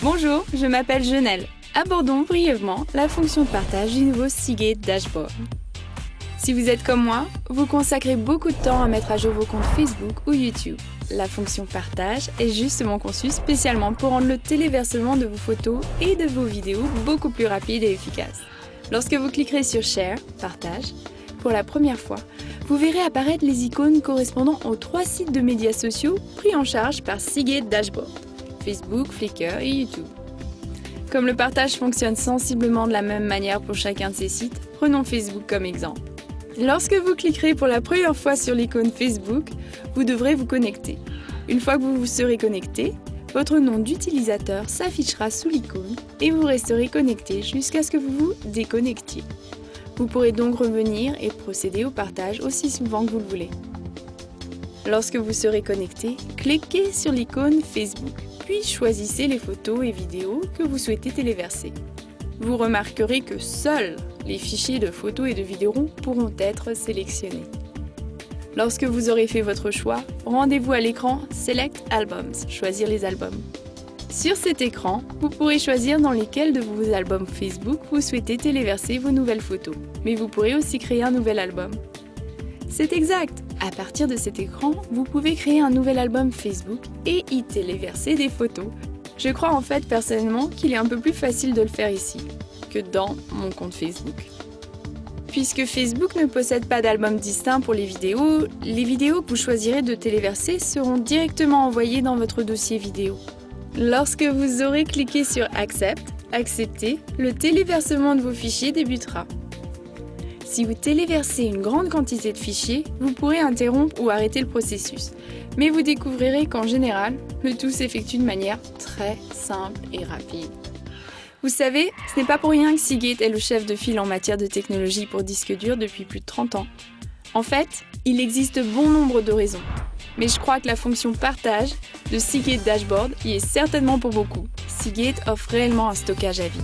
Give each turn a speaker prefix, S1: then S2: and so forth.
S1: Bonjour, je m'appelle Genelle. Abordons brièvement la fonction de partage du nouveau Seagate Dashboard. Si vous êtes comme moi, vous consacrez beaucoup de temps à mettre à jour vos comptes Facebook ou YouTube. La fonction partage est justement conçue spécialement pour rendre le téléversement de vos photos et de vos vidéos beaucoup plus rapide et efficace. Lorsque vous cliquerez sur Share, partage, pour la première fois, vous verrez apparaître les icônes correspondant aux 3 sites de médias sociaux pris en charge par Seagate Dashboard, Facebook, Flickr et YouTube. Comme le partage fonctionne sensiblement de la même manière pour chacun de ces sites, prenons Facebook comme exemple. Lorsque vous cliquerez pour la première fois sur l'icône Facebook, vous devrez vous connecter. Une fois que vous vous serez connecté, votre nom d'utilisateur s'affichera sous l'icône et vous resterez connecté jusqu'à ce que vous vous déconnectiez. Vous pourrez donc revenir et procéder au partage aussi souvent que vous le voulez. Lorsque vous serez connecté, cliquez sur l'icône Facebook, puis choisissez les photos et vidéos que vous souhaitez téléverser. Vous remarquerez que seuls les fichiers de photos et de vidéos pourront être sélectionnés. Lorsque vous aurez fait votre choix, rendez-vous à l'écran Select Albums, choisir les albums. Sur cet écran, vous pourrez choisir dans lesquels de vos albums Facebook vous souhaitez téléverser vos nouvelles photos, mais vous pourrez aussi créer un nouvel album. C'est exact! À partir de cet écran, vous pouvez créer un nouvel album Facebook et y téléverser des photos. Je crois en fait personnellement qu'il est un peu plus facile de le faire ici que dans mon compte Facebook. Puisque Facebook ne possède pas d'album distinct pour les vidéos que vous choisirez de téléverser seront directement envoyées dans votre dossier vidéo. Lorsque vous aurez cliqué sur Accept, accepter, le téléversement de vos fichiers débutera. Si vous téléversez une grande quantité de fichiers, vous pourrez interrompre ou arrêter le processus. Mais vous découvrirez qu'en général, le tout s'effectue de manière très simple et rapide. Vous savez, ce n'est pas pour rien que Seagate est le chef de file en matière de technologie pour disques durs depuis plus de 30 ans. En fait, il existe bon nombre de raisons. Mais je crois que la fonction partage de Seagate Dashboard y est certainement pour beaucoup. Seagate offre réellement un stockage à vie.